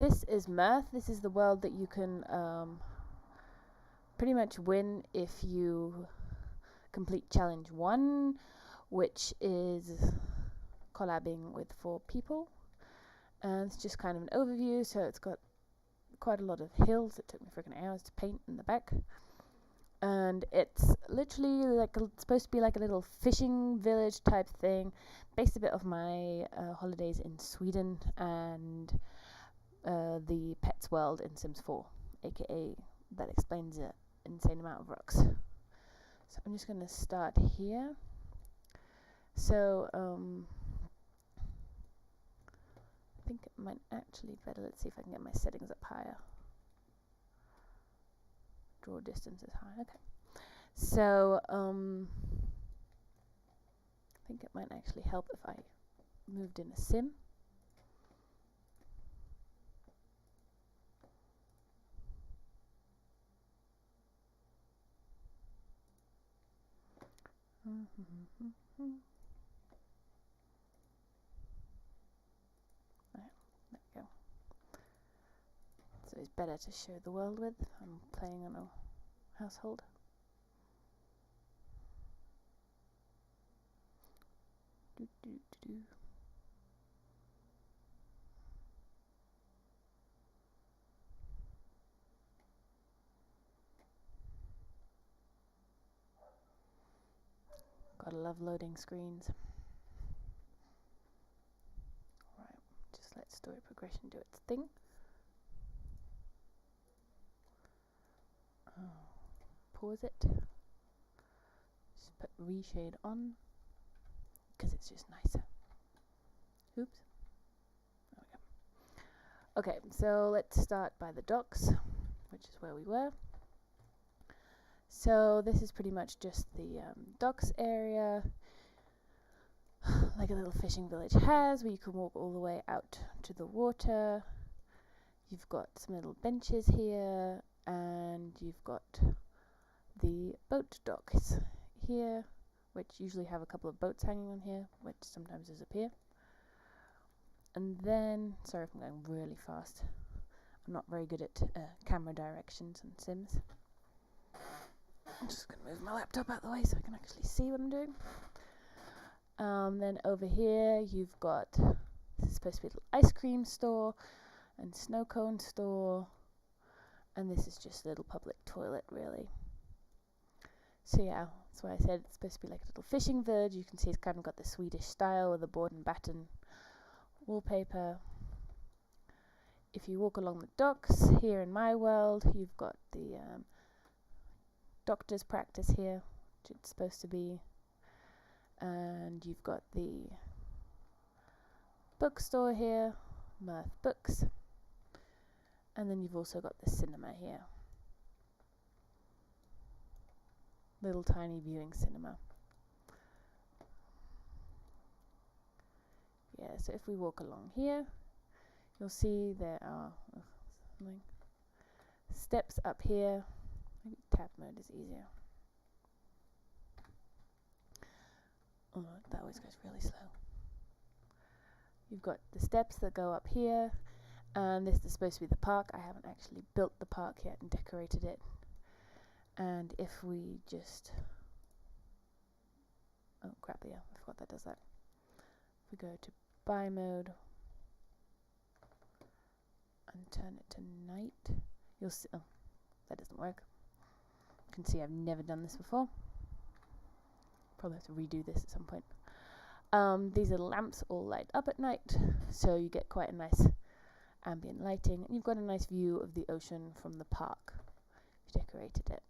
this is Mirth. This is the world that you can pretty much win if you complete challenge 1, which is collabing with 4 people. And it's just kind of an overview, so it's got quite a lot of hills. It took me freaking hours to paint in the back. And it's literally like it's supposed to be like a little fishing village type thing, based a bit of my holidays in Sweden and the Pets World in Sims 4, aka that explains an insane amount of rocks. So I'm just going to start here. So I think it might actually be better. Let's see if I can get my settings up higher. Draw distance is high. Okay. So I think it might actually help if I moved in a sim. There we go. So it's better to show the world with. I'm playing on a household. Gotta love loading screens. Right, just let story progression do its thing. Pause it. Just put reshade on because it's just nicer. Oops. There we go. Okay, so let's start by the docks, which is where we were. So this is pretty much just the docks area, like a little fishing village has, where you can walk all the way out to the water. You've got some little benches here, and you've got the boat docks here, which usually have a couple of boats hanging on here, which sometimes disappear. And then, sorry if I'm going really fast, I'm not very good at camera directions and Sims. I'm just going to move my laptop out of the way so I can actually see what I'm doing. Then over here you've got, this is supposed to be a little ice cream store and snow cone store, and this is just a little public toilet really. So yeah, that's why I said it's supposed to be like a little fishing village. You can see it's kind of got the Swedish style with the board and batten wallpaper. If you walk along the docks here in my world, you've got the doctor's practice here, which it's supposed to be, and you've got the bookstore here, Mirth Books, and then you've also got the cinema here, little tiny viewing cinema. Yeah, so if we walk along here, you'll see there are steps up here. Maybe tab mode is easier. Oh, that always goes really slow. You've got the steps that go up here, and this is supposed to be the park. I haven't actually built the park yet and decorated it. And if we just, oh crap, yeah, I forgot that does that. If we go to buy mode and turn it to night, you'll see, oh, that doesn't work. You can see I've never done this before. Probably have to redo this at some point. These are lamps all light up at night, so you get quite a nice ambient lighting, and you've got a nice view of the ocean from the park. You've decorated it.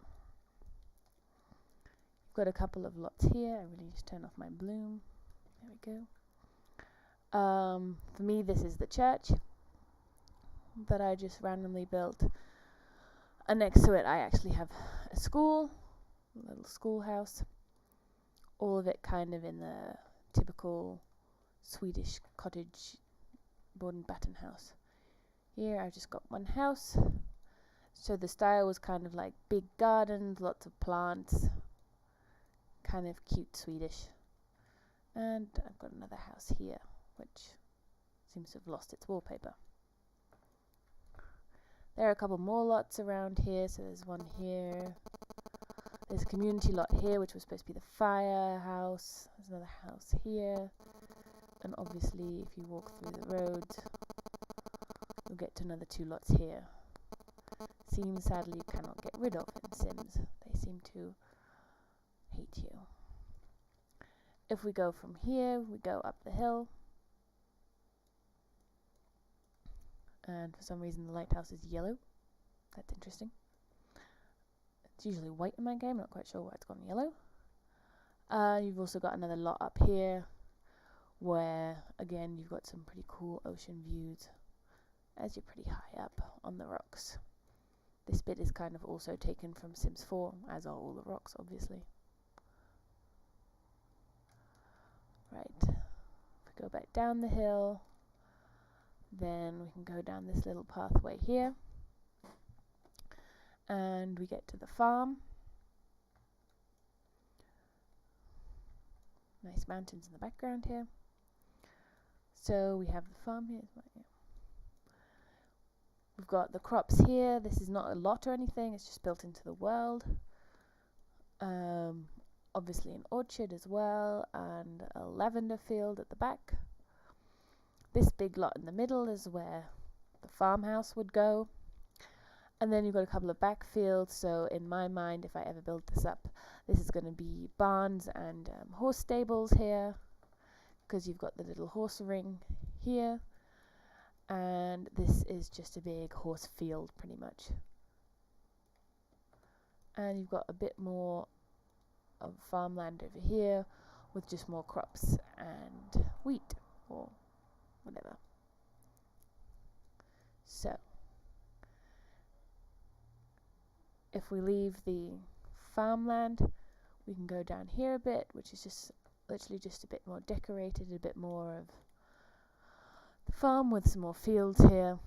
You've got a couple of lots here. I really just turn off my bloom. There we go. For me, this is the church that I just randomly built, and next to it I actually have a school, a little schoolhouse, all of it kind of in the typical Swedish cottage board and batten house. Here I've just got one house, so the style was kind of like big gardens, lots of plants, kind of cute Swedish. And I've got another house here which seems to have lost its wallpaper. There are a couple more lots around here. So there's one here. There's a community lot here, which was supposed to be the firehouse. There's another house here. And obviously, if you walk through the roads, you'll get to another 2 lots here. Seems sadly you cannot get rid of in Sims. They seem to hate you. If we go from here, we go up the hill. And for some reason the lighthouse is yellow. That's interesting. It's usually white in my game, not quite sure why it's gone yellow. You've also got another lot up here where, again, you've got some pretty cool ocean views as you're pretty high up on the rocks. This bit is kind of also taken from Sims 4, as are all the rocks, obviously. Right, if we go back down the hill, then we can go down this little pathway here. And we get to the farm. Nice mountains in the background here. So we have the farm here. We've got the crops here. This is not a lot or anything, it's just built into the world. Obviously an orchard as well, and a lavender field at the back. This big lot in the middle is where the farmhouse would go. And then you've got a couple of backfields, so in my mind, if I ever build this up, this is going to be barns and horse stables here, because you've got the little horse ring here, and this is just a big horse field, pretty much. And you've got a bit more of farmland over here, with just more crops and wheat, or whatever. So if we leave the farmland, we can go down here a bit, which is just literally just a bit more decorated, a bit more of the farm with some more fields here.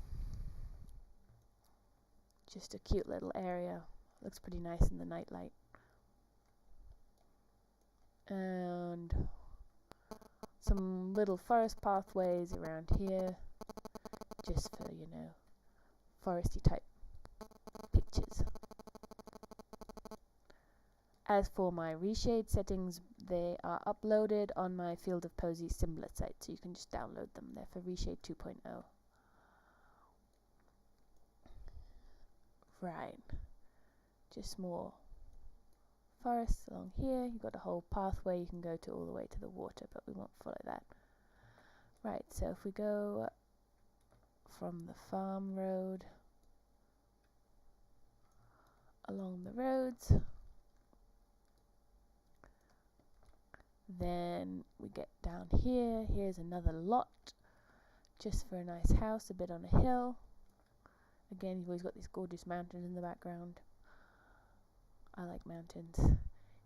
Just a cute little area. Looks pretty nice in the nightlight. And some little forest pathways around here, just for, you know, foresty type pictures. As for my reshade settings, they are uploaded on my Field of Posy Symbolet site, so you can just download them. They're for Reshade 2.0. Right. Just more forests along here. You've got a whole pathway you can go to all the way to the water, but we won't follow that. Right, so if we go from the farm road along the roads, then we get down here. Here's another lot, just for a nice house, a bit on a hill. Again, you've always got these gorgeous mountains in the background. I like mountains.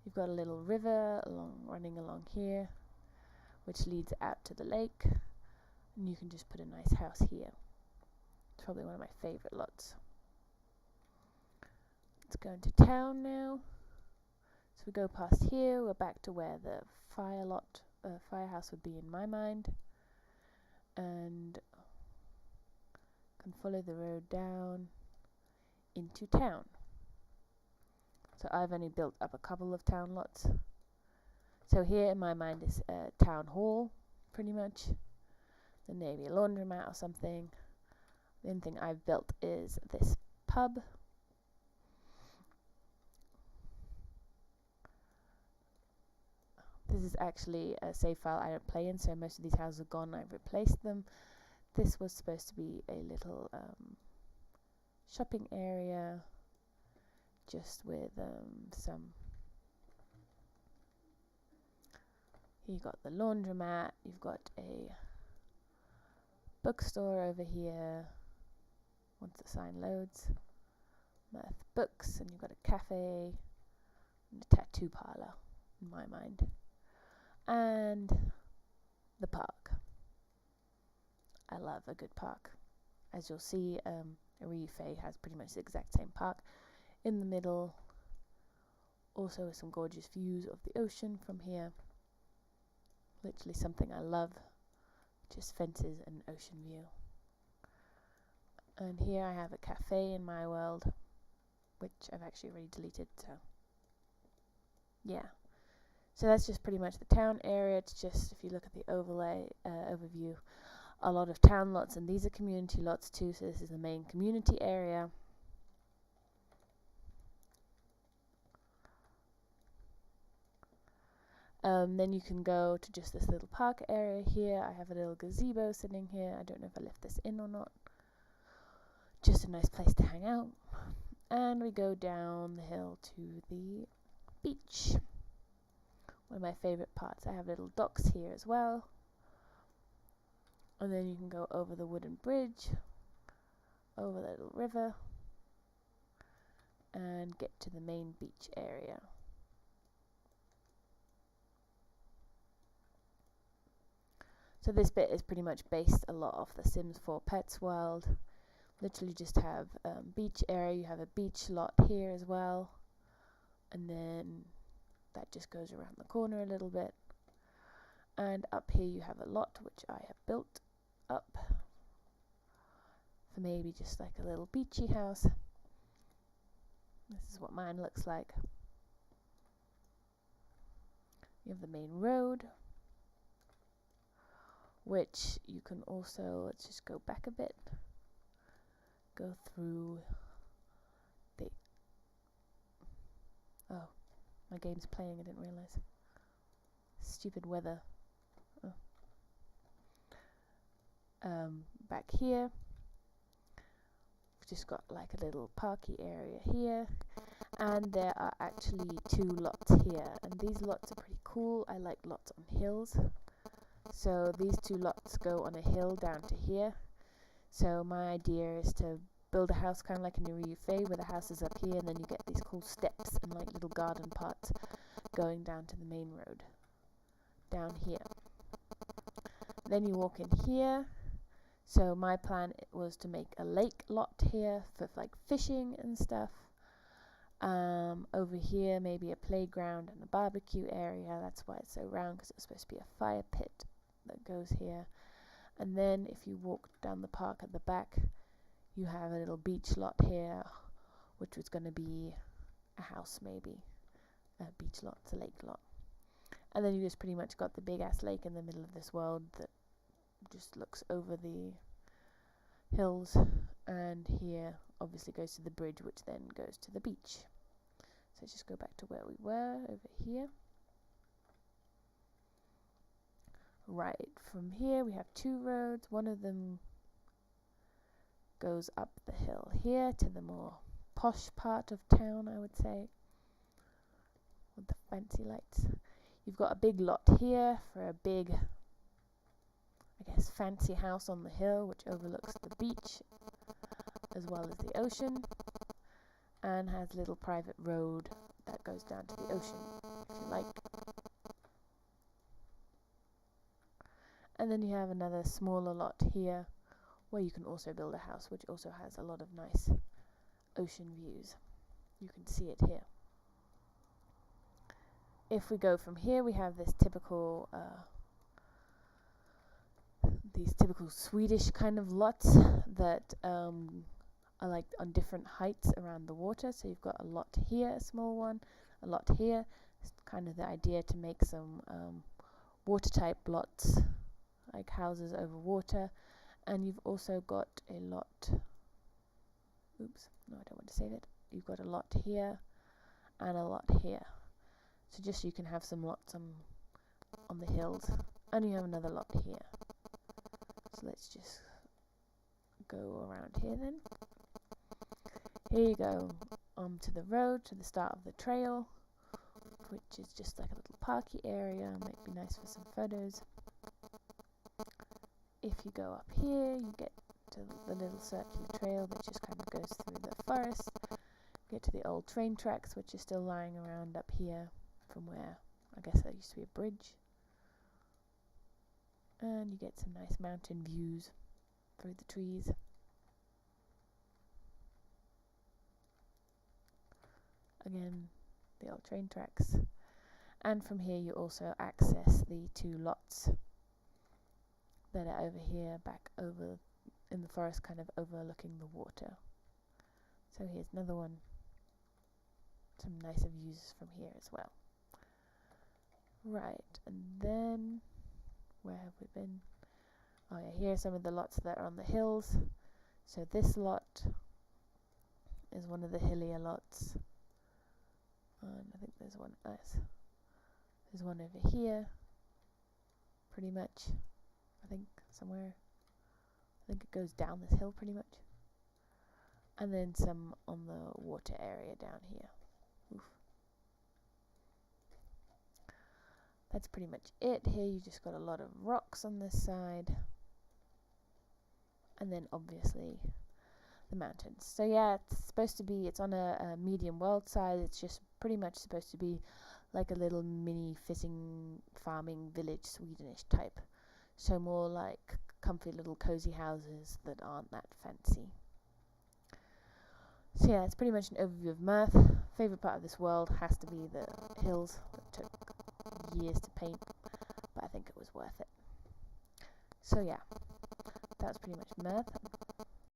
You've got a little river running along here, which leads out to the lake, and you can just put a nice house here. It's probably one of my favorite lots. Let's go into town now. So we go past here, we're back to where the firehouse would be in my mind, and can follow the road down into town. So I've only built up a couple of town lots. So here in my mind is a town hall, pretty much. Then maybe a laundromat or something. The only thing I've built is this pub. This is actually a save file I don't play in, so most of these houses are gone. I've replaced them. This was supposed to be a little shopping area, just with some. You've got the laundromat. You've got a bookstore over here. Once the sign loads, Mirth books, and you've got a cafe and a tattoo parlor, in my mind. And the park. I love a good park. As you'll see, Arife has pretty much the exact same park. In the middle, also with some gorgeous views of the ocean from here. Literally something I love, just fences and ocean view. And here I have a cafe in my world, which I've actually already deleted, so yeah. So that's just pretty much the town area. It's just, if you look at the overlay overview, a lot of town lots, and these are community lots too, so this is the main community area. Then you can go to just this little park area here. I have a little gazebo sitting here. I don't know if I left this in or not. Just a nice place to hang out. And we go down the hill to the beach. One of my favorite parts. I have little docks here as well. And then you can go over the wooden bridge, over the little river, and get to the main beach area. So this bit is pretty much based a lot off the Sims 4 Pets world. Literally just have beach area. You have a beach lot here as well, and then that just goes around the corner a little bit. And up here you have a lot which I have built up for maybe just like a little beachy house. This is what mine looks like. You have the main road, which you can also, let's just go back a bit, go through the, oh, my game's playing, I didn't realize. Stupid weather. Oh. Back here, we've just got like a little parky area here, and there are actually 2 lots here, and these lots are pretty cool. I like lots on hills. So these 2 lots go on a hill down to here. So my idea is to build a house kind of like in a Fay, where the house is up here, and then you get these cool steps and like little garden parts going down to the main road down here. Then you walk in here. So my plan was to make a lake lot here for like fishing and stuff. Over here maybe a playground and a barbecue area. That's why it's so round, because it's supposed to be a fire pit that goes here. And then if you walk down the park at the back, you have a little beach lot here, which was going to be a house maybe. A beach lot, it's a lake lot. And then you just pretty much got the big ass lake in the middle of this world that just looks over the hills, and here obviously goes to the bridge, which then goes to the beach. So let's just go back to where we were over here. Right, from here we have 2 roads. One of them goes up the hill here to the more posh part of town, I would say, with the fancy lights. You've got a big lot here for a big, I guess, fancy house on the hill, which overlooks the beach as well as the ocean, and has a little private road that goes down to the ocean, if you like. And then you have another smaller lot here where you can also build a house, which also has a lot of nice ocean views. You can see it here. If we go from here, we have this typical these typical Swedish kind of lots that are like on different heights around the water. So you've got a lot here, a small one, a lot here. It's kind of the idea to make some water type lots, like houses over water. And you've also got a lot, oops, no, I don't want to save it. You've got a lot here and a lot here. So just so you can have some lots on the hills. And you have another lot here. So let's just go around here then. Here you go to the road, to the start of the trail, which is just like a little parky area. Might be nice for some photos. If you go up here, you get to the little circular trail that just kind of goes through the forest. Get to the old train tracks, which are still lying around up here from where I guess there used to be a bridge. And you get some nice mountain views through the trees. Again, the old train tracks. And from here you also access the 2 lots that are over here, back over in the forest, kind of overlooking the water. So here's another one. Some nicer views from here as well. Right, and then where have we been? Oh yeah, here are some of the lots that are on the hills. So this lot is one of the hillier lots. And I think there's one there's one over here, pretty much. I think somewhere. I think it goes down this hill pretty much. And then some on the water area down here. Oof. That's pretty much it. Here you just got a lot of rocks on this side. And then obviously the mountains. So yeah, it's on a medium world size. It's just pretty much supposed to be like a little mini fishing, farming village, Swedish type. So more like comfy little cozy houses that aren't that fancy. So yeah, it's pretty much an overview of Mirth. Favourite part of this world has to be the hills that took years to paint, but I think it was worth it. So yeah, that was pretty much Mirth. I'm